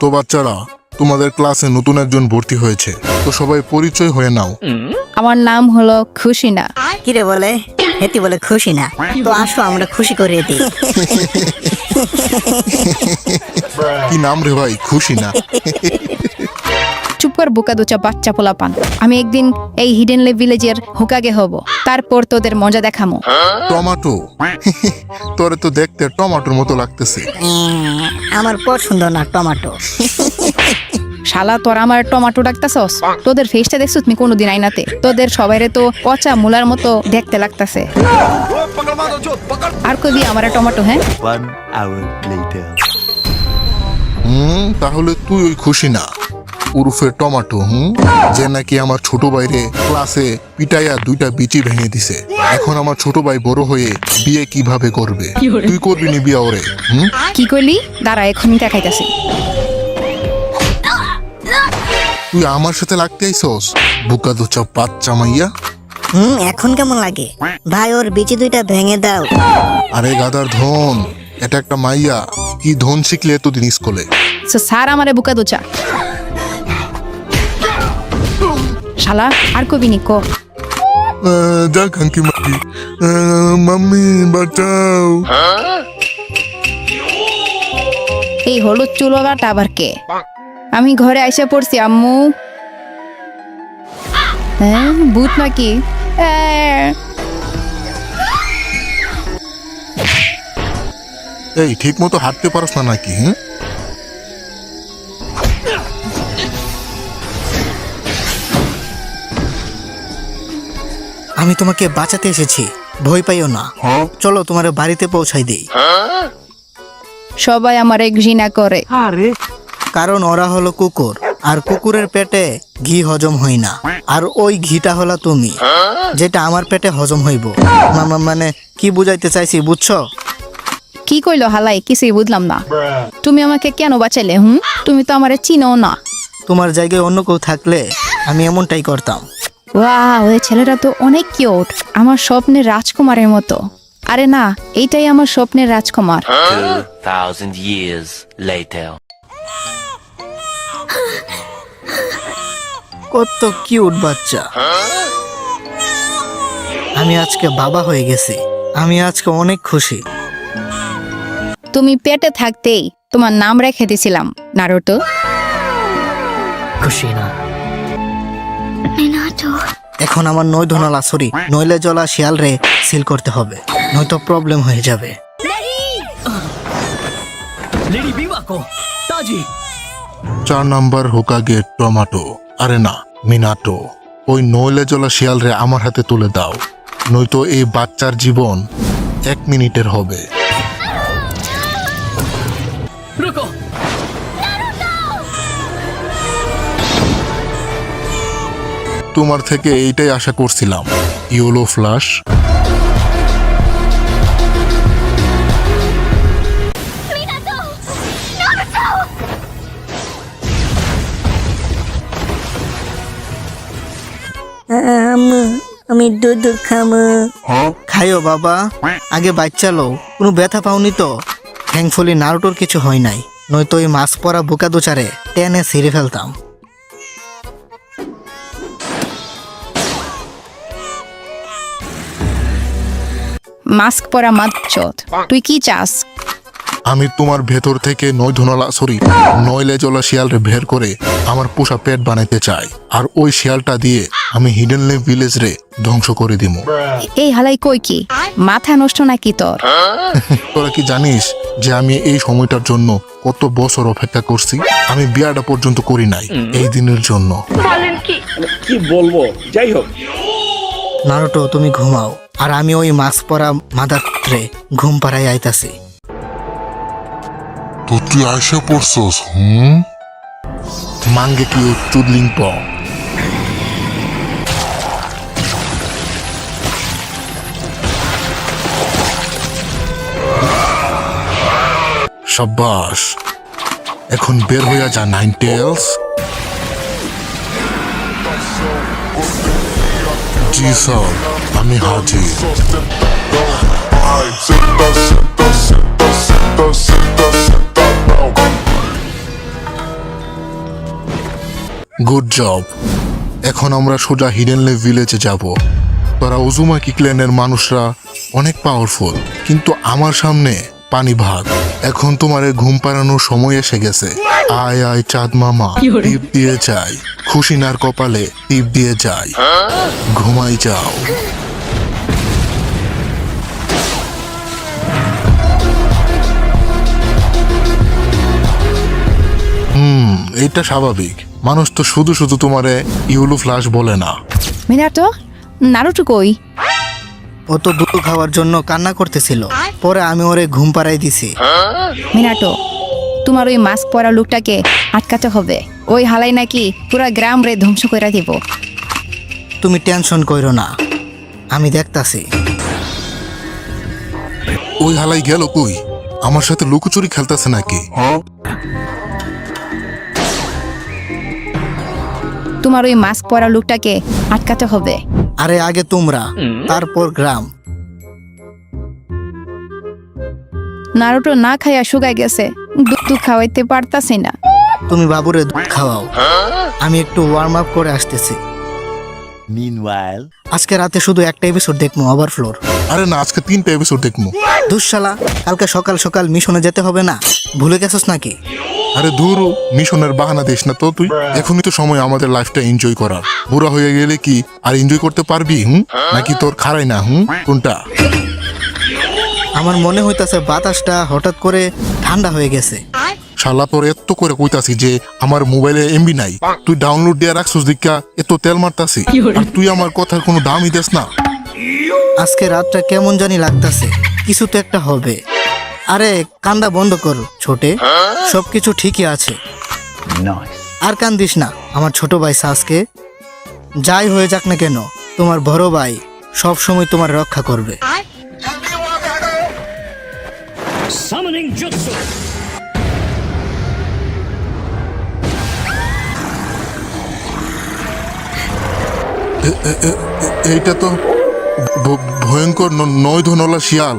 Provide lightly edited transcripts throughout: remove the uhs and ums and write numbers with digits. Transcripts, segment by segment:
তো বাচ্চারা, তোমাদের ক্লাসে নতুন একজন ভর্তি হয়েছে, তো সবাই পরিচয় হয়ে নাও। আমার নাম হলো খুশিনা। কিরে বলে? হেতি বলে খুশি না। তো আসো আমরা খুশি করে দিই। কি নাম রে ভাই? খুশি না? চুপ কর বোকা দোচা বাচ্চা পোলাপান। আমি একদিন এই হিডেনলে ভিলেজের হোকাগে হব, তারপর তোদের মজা দেখামো। টমাটো? তোরে তো দেখতে টমাটোর মতো লাগতেছে। আমার পছন্দ না টমাটো। শালা তোরা আমার টমাটো ডাকতাছস? তোদের ফেসটা দেখছো তুমি কোনোদিন আইনাতে? তোদের সবাইরে তো পচা মুলার মতো দেখতে লাগতাছে। আর কবি আমার টমাটো? হ্যাঁ, 1 hour later. তাহলে তুই ওই খুশি না উরুফে টমাটো, যে নাকি আমার ছোট ভাইরে ক্লাসে পিটাইয়া 2টা বিচি ভেঙে দিছে। এখন আমার ছোট ভাই বড় হয়ে বিয়ে কিভাবে করবে? তুই করবি নি বিয়ে ওরে? কি কইলি? দাঁড়া এখনই দেখাইতাছি। তুই আমার সাথে লাগতে আইসস? বুকা দুচা বাচ্চা মাইয়া। এখন কেমন লাগে? ভাই ওর বিচি 2টা ভেঙে দাও। আরে গাদার ধন, এটা একটা মাইয়া। কি ধন শিখলে এতদিন স্কুলে? স্যার আমারে বোকা দোচা। শালা আর কবি নি কো। যা খাঙ্কি মাকি, মাম্মি বাঁচাও। এই হলুদ চুলোটা আবার কে? আমি ঘরে আইসা পড়ছি আম্মু। হ্যাঁ, ভূত নাকি? এই ঠিক মতো হাঁটতে পারস না নাকি? আমি তোমাকে বাঁচাতে এসেছি, ভয় পাইও না। চলো তোমার বাড়িতে পৌঁছাই দেই। সবাই আমারে ঘৃণা করে। কারণ ওরা হলো কুকুর, আর কুকুরের পেটে ঘি হজম হয় না। আর ওই ঘিটা হলো তুমি, যেটা আমার পেটে হজম হইব। মানে কি বুঝাইতে চাইছি বুঝছো? কি কইলো হালাই? কিছুই বুঝলাম না। তুমি আমাকে কেন বাঁচাইলে? তুমি তো আমারে চিনো না। তোমার জায়গায় অন্য কেউ থাকলে আমি এমনটাই করতাম। ওয়াও, ওই ছেলেটা তো অনেক কিউট, আমার স্বপ্নের রাজকুমারের মতো। আরে না, এইটাই আমার স্বপ্নের রাজকুমার। 2000 years later. কত কিউট বাচ্চা। আমি আজকে বাবা হয়ে গেছি। আমি আজকে অনেক খুশি। তুমি পেটে থাকতেই তোমার নাম রেখে দিয়েছিলাম নারুটো। খুশি না? এখন আমার নইলে জলা শিয়াল রে সিল করতে হবে, নয়তো প্রবলেম হয়ে যাবে। 4 নাম্বার হোকাগে টমাটো, আরে না মিনাটো। ওই নইলে জলা শিয়াল রে আমার হাতে তুলে দাও, নয়তো এই বাচ্চার জীবন 1 মিনিটের হবে। তোমার থেকে এইটাই আশা করছিলাম, ইয়েলো ফ্লাশ। আমি দুধ খামো। খাইও বাবা, আগে বাচ্চা লো। কোনো ব্যথা পাওনি তো? থ্যাঙ্কফুলি নারুটোর কিছু হয় নাই, নয়তো ওই মাছ পরা বোকা দোচারে টেনে ছিঁড়ে ফেলতাম। মাস্ক পরা মাদচোদ, তুই কি চাস? আমি তোমার ভেতর থেকে নইলে জলা শিয়ালরে বের করে আমার পোষা পেট বানাইতে চাই, আর ওই শিয়ালটা দিয়ে আমি হিডেনলে ভিলেজ রে ধ্বংস করে দিব। এই হালাই কই কি? মাথা নষ্ট নাকি তোর? তোরা কি জানিস যে আমি এই সময়টার জন্য কত বছর অপেক্ষা করছি? আমি বিয়াটা পর্যন্ত করি নাই এই দিনের জন্য। কি বলবো, যাই হোক। নারুটো তুমি ঘুমাও, আর আমি ওই মাছ পরা মাদাত্রে ঘুম পাড়াই আইতাছি। তো তুই আইসা পড়ছস? মাঙ্গে কি চুদলিং প। সাব্বাস, এখন বের হইয়া যা নাইন টেলস। জি স্যার, আমি হাজির। Good job. এখন আমরা সোজা হিডেনলে ভিলেজে যাব। তোরা উজুমাকি ক্ল্যানের মানুষরা অনেক পাওয়ারফুল, কিন্তু আমার সামনে পানি ভাত। এখন তোমারে ঘুম পাড়ানোর সময় এসে গেছে। আয় আয় চাঁদ মামা, টিপ দিয়ে যাই, খুশিনার কপালে টিপ দিয়ে যাই, ঘুমাই যাও। এইটা স্বাভাবিক। মানুষ তো শুধু শুধু তোমারে ইউলু ফ্লাশ বলে না। মিনাটো, নারুটো কই? ও তো দুধ খাওয়ার জন্য কান্না করতেছিল, পরে আমি ওরে ঘুম পাড়াই দিছি। মিনাটো, তোমার ওই মাস্ক পরা লোকটাকে আটকাতে হবে। ওই হালাই নাকি পুরা গ্রাম রে ধ্বংস করে দিব। তুমি টেনশন কইরো না, আমি দেখতাছি। ওই হালাই গেল কই? আমার সাথে লুকোচুরি খেলতেছে নাকি? তোমার ওই মাস্ক পরা লোকটাকে আটকাতে হবে। আরে আগে তোমরা, তারপর গ্রাম। নারুটো না খাইয়া শুকায় গেছে, দুধ খাওয়াইতে পারতাছি না। তুমি বাবুরে দুধ খাওয়াও, আমি একটু ওয়ার্ম আপ করে আসতেছি। Meanwhile, আজকে রাতে শুধু একটা এপিসোড দেখবো, ওভারফ্লোর। আরে না, আজকে 3টা এপিসোড দেখবো। দুঃশালা, কালকে সকাল সকাল মিশনে যেতে হবে না, ভুলে গেছস নাকি? আরে ধুরু, মিশনের বাহানা দিস না তো তুই। এখনই তো সময় আমাদের লাইফটা এনজয় করার। বুড়া হয়ে গেলে কি আর এনজয় করতে পারবি? নাকি তোর খারাই না? কোনটা? আমার মনে হইতাছে বাতাসটা হঠাৎ করে ঠান্ডা হয়ে গেছে। শালা তোর এত করে কইতাছি যে আমার মোবাইলে এমবি নাই, তুই ডাউনলোড দিয়ে রাখছিস দেখা এত তেল মারতাছি, আর তুই আমার কথার কোনো দামই দেস না। আজকে রাতটা কেমন জানি লাগতাছে, কিছু তো একটা হবে। আরে কান্দা বন্ধ কর ছোটে, সবকিছু ঠিকই আছে। আর কান্দিস না আমার ছোট ভাই সাসকে। যাই হয়ে যাক না কেন, তোমার বড় ভাই সব সময় তোমার রক্ষা করবে। Summoning Jutsu! এইটা তো ভয়ঙ্কর নয় ধনলা শিয়াল।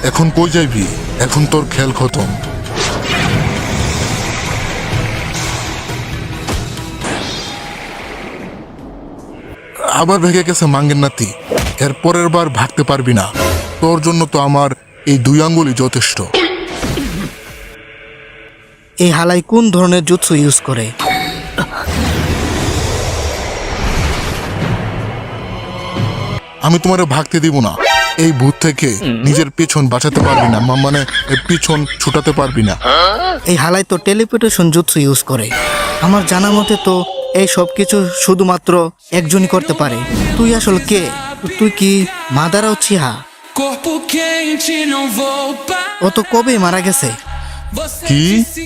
এখন কই যাইবি? এখন তোর খেল খতম। আবার ভেগে গেছে মাঙ্গের নাতি। এর পরের বার ভাগতে পারবি না। তোর জন্য তো আমার এই 2 আঙ্গুলই যথেষ্ট। এই হালাই কোন ধরনের জুৎসু ইউজ করে? আমি তোমারে ভাগতে দিব না। এই ভূত থেকে নিজের পিছন বাঁচাতে পারবি না, মানে পিছন ছুটাতে পারবি না। এই হালাই তো টেলিপোর্টেশন জুৎসু ইউজ করে। আমার জানা মতে তো এই সব কিছু শুধুমাত্র একজনই করতে পারে। তুই আসলে কে? তুই কি মাদারা উচিহা? ও তো কবেই মারা গেছে। কি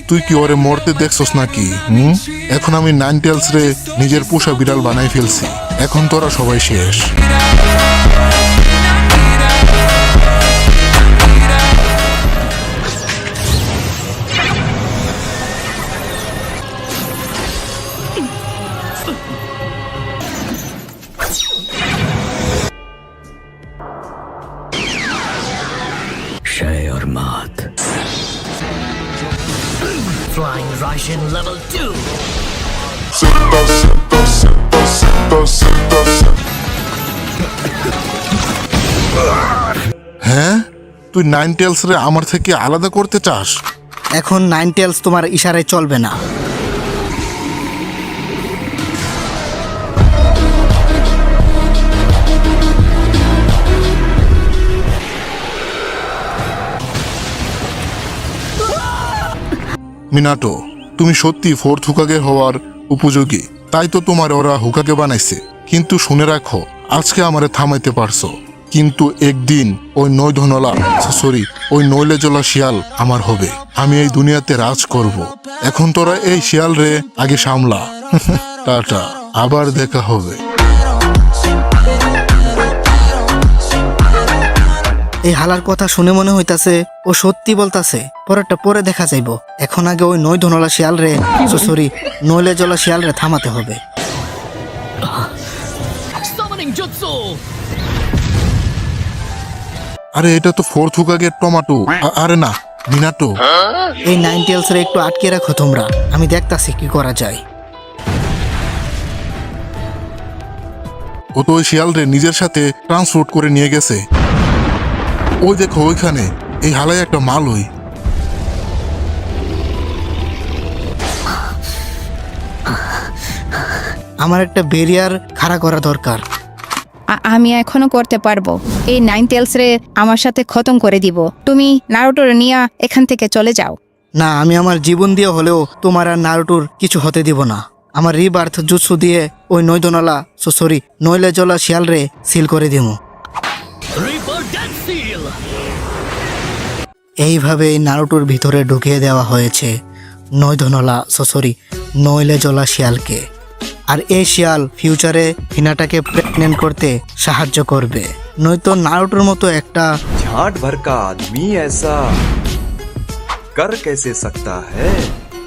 তুই কি ওরে মরতে দেখছস নাকি? এখন আমি 9 টেলস রে নিজের পোষা বিড়াল বানাই ফেলছি। এখন তোরা সবাই শেষ। Flying Russian level 2. হ্যাঁ, তুই 9 টেলস রে আমার থেকে আলাদা করতে চাস? এখন 9 টেলস তোমার ইশারায় চলবে না। মিনাটো, তুমি সত্যি 4th হুকাগে হওয়ার উপযোগী। তাই তো তোমার ওরা হুকাগে বানাইছে। কিন্তু শুনে রাখো, আজকে আমারে থামাইতে পারছো, কিন্তু একদিন ওই ওই নইলে জ্বলা শিয়াল আমার হবে। আমি এই দুনিয়াতে রাজ করব। এখন তোরা এই শিয়াল রে আগে সামলা। টাটা, আবার দেখা হবে। এই হালার কথা শুনে মনে হইতাছে ও সত্যি বলতাছে। পরেরটা পরে দেখা যাইব। এখন আগে ওই নইলে জ্বলা শিয়াল রে থামাতে হবে। Summoning Jutsu! আরে এটা তো 4th হুকাগের টমাটো। আরে না, মিনাটো, এই নাইন টেলস রে একটু আটকে রাখো তোমরা, আমি দেখতাছি কি করা যায়। ও তো ওই শিয়ালরে নিজের সাথে ট্রান্সপোর্ট করে নিয়ে গেছে। ওই দেখো ওইখানে, এই হালাই একটা মাল ওই। আমার একটা ব্যারিয়ার খাড়া করা দরকার। আমি এখনো করতে পারবো। এই নাইন টেলস রে আমার সাথে খতম করে দিব। তুমি নারুটোর নিয়ে এখান থেকে চলে যাও। না, আমি আমার জীবন দিয়ে হলেও তোমার আর নারুটোর কিছু হতে দিব না। আমার রিবার্থ জুৎসু দিয়ে ওই নইলে জলা শিয়াল রে সিল করে দিব। Reaper Death Seal! এইভাবে এই নারুটোর ভিতরে ঢুকিয়ে দেওয়া হয়েছে নইলে জলা শিয়ালকে। আর এই শিয়াল ফিউচারে হিনাটাকে প্রেগনেন্ট করতে সাহায্য করবে। নয়তো নারুটোর মতো একটা झाट भर का आदमी ऐसा कर कैसे सकता है।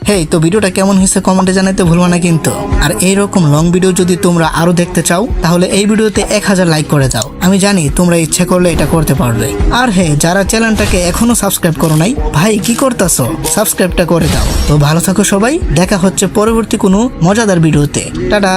হেই, তো ভিডিওটা কেমন হয়েছে কমেন্টে জানাতে ভুলবা না কিন্তু। আর এইরকম লং ভিডিও যদি তোমরা আরো দেখতে চাও তাহলে এই ভিডিওতে 1000 লাইক করে যাও। আমি জানি তোমরা ইচ্ছে করলে এটা করতে পারবে। আর হ্যাঁ, যারা চ্যানেলটাকে এখনো সাবস্ক্রাইব করো নাই, ভাই কি করতেছো, সাবস্ক্রাইবটা করে দাও। তো ভালো থাকো সবাই, দেখা হচ্ছে পরবর্তী কোনো মজাদার ভিডিওতে। টাটা।